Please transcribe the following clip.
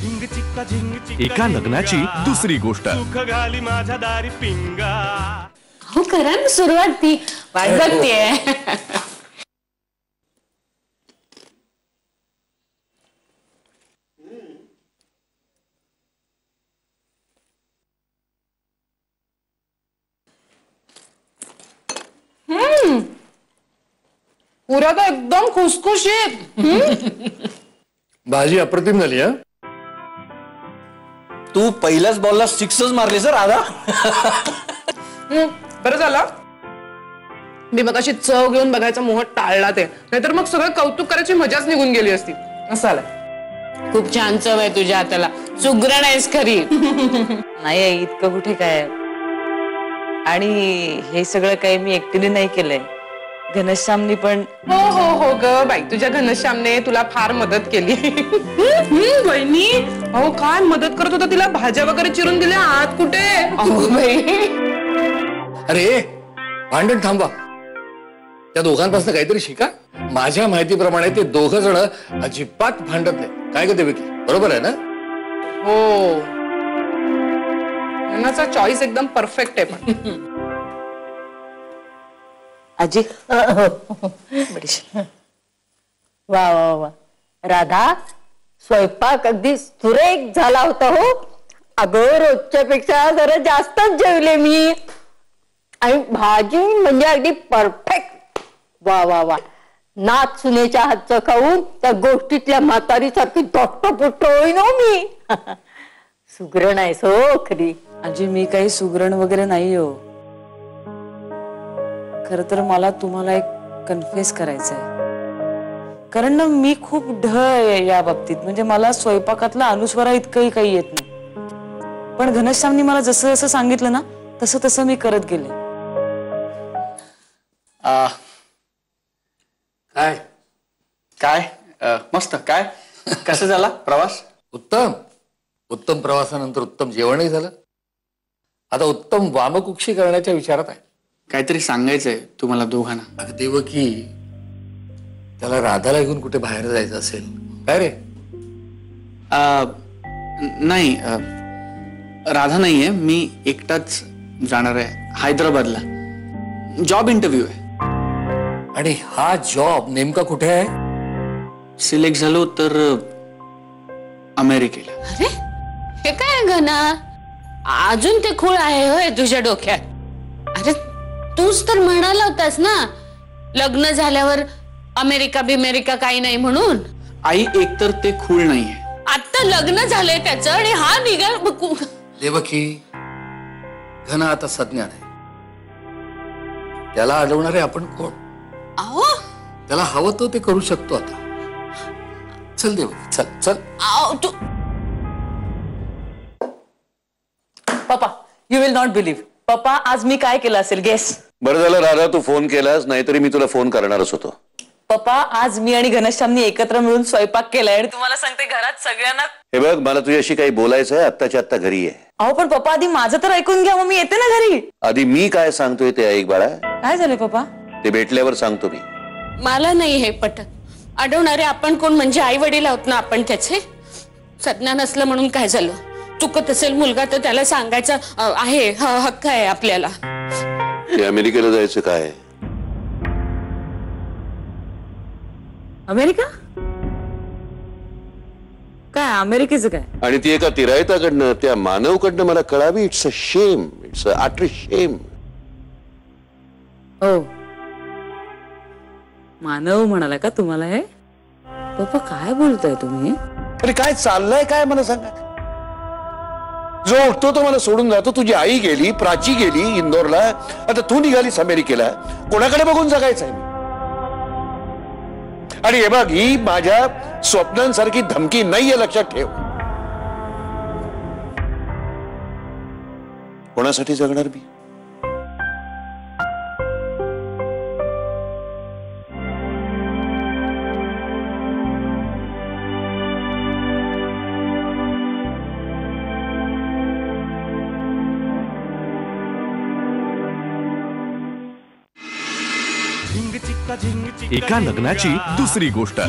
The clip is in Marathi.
एका लग्नाची दुसरी गोष्ट। हो करा ना सुरुवात, ती वाट बघतीये। पुरा तो एकदम खुसखुशीत। भाजी अप्रतिम झाली। हा तू पहिल्याच बॉलला सिक्सच मारली सर राधा। बरं झालं मी मग अशी चव घेऊन बघायचा मोह टाळला, ते नाहीतर मग सगळं कौतुक करायची मजाच निघून गेली असती। असं आलं। खूप छान चव आहे तुझ्या हाताला, सुगरण आहेस खरी। नाही इतकं कुठे काय, आणि हे सगळं काही मी एकटीने नाही केलंय, घनश्यामनी पण। हो हो हो ग बाई, तुझ्या घनश्यामने तुला फार मदत केली। बहिणी अहो काय मदत करत होता तिला, भाज्या वगैरे चिरून दिल्या, आत कुठे। अहो बाई अरे भांडण थांबवा, त्या दोघांपासून काहीतरी शिका। माझ्या माहितीप्रमाणे ते दोघ जण अजिबात भांडत नाही, काय ग देवकी, बरोबर आहे ना? हो मनाचा चॉईस एकदम परफेक्ट आहे। पण आजी वा वा वा राधा, स्वयंपाक अगदी सुरेख झाला होता हो। अगं रोजच्या पेक्षा जरा जास्तच जेवले मी, आणि भाजी म्हणजे अगदी परफेक्ट। वा वा वा, नाथ सुनेच्या हातचं खाऊन त्या गोष्टीतल्या म्हातारीसारखी दोष्टपुष्ट होईन हो मी। सुगरण आहेस हो खरी। आजी मी काही सुगरण वगैरे नाही हो, खर तर मला तुम्हाला एक कन्फेस करायचं आहे, कारण ना मी खूप ढ आहे या बाबतीत। म्हणजे मला स्वयंपाकातला अनुस्वारा इतकंही काही येत नाही, पण घनश्यामनी मला जसं जसं सांगितलं ना तसं तसं मी करत गेले। काय काय मस्त। काय कसं झाला प्रवास? उत्तम उत्तम प्रवासानंतर उत्तम जेवणही झालं। आता उत्तम वामकुक्षी करण्याच्या विचारात आहे। काहीतरी सांगायचंय तुम्हाला दोघांना। अगं देवकी, त्याला राधाला घेऊन कुठे बाहेर जायचं असेल काय रे? नाही राधा नाहीये, मी एकटाच जाणार आहे हैदराबादला, जॉब इंटरव्ह्यू आहे। आणि हा जॉब नेमका कुठे आहे? सिलेक्ट झालो तर अमेरिकेला। अरे हे काय घना, अजून ते खूळ आहे होय तुझ्या डोक्यात? अरे तूच तर म्हणाला होतास ना लग्न झाल्यावर अमेरिका बिमेरिका काही नाही म्हणून। आई एकतर ते खूळ नाहीये, आता लग्न झालंय त्याचं आणि हा निघाल। देवकी, घन आता सज्ञान आहे, त्याला अडवणारे आपण कोण? अहो त्याला हवं तो ते करू शकतो। आता चल देवकी, चल चल। अहो तू पप्पा, यू विल नॉट बिलीव्ह, पप्पा आज मी काय केलं असेल गेस? बरं झालं राधा तू फोन केलास, नाहीतरी मी तुला फोन करणारच होतो। पप्पा आज मी आणि घनश्यामनी एकत्र मिळून स्वयंपाक केलाय, आणि तुम्हाला सांगते घरात सगळ्यांना। हे बघ मला तुझ्याशी काही बोलायचं आहे, आत्ताच्या आत्ता घरी आहे। अहो पण पप्पा आधी माझं तर ऐकून घ्या, मग मी येते ना घरी। आधी मी काय सांगतोय ते ऐक बाळा। काय झालं पप्पा? ते भेटल्यावर सांगतो मी। मला नाही हे पटत, अडवणारे आपण कोण? म्हणजे आई वडील आहोत ना आपण त्याचे। सज्ञान नसलं म्हणून काय झालं? चुकत असेल मुलगा तर त्याला सांगायचं आहे, हक्क आहे आपल्याला। ते अमेरिकेला जायचं काय? अमेरिका? काय अमेरिकेचं काय? आणि ती एका तिरायताकडनं, त्या मानवकडनं मला कळावी। It's a shame, it's a utter शेम। हो मानव म्हणाला का तुम्हाला हे? पप्पा काय बोलताय तुम्ही? अरे काय चाललंय काय मला सांगा। जो उठतो तो मला सोडून जातो। तुझी आई गेली, प्राची गेली इंदोरला, आता तू निघालीस अमेरिकेला। कोणाकडे बघून जगायचंय मी? आणि हे बघ, ही माझ्या स्वप्नांसारखी धमकी नाहीये, लक्षात ठेव। कोणासाठी जगणार मी? एका लग्नाची दुसरी गोष्ट।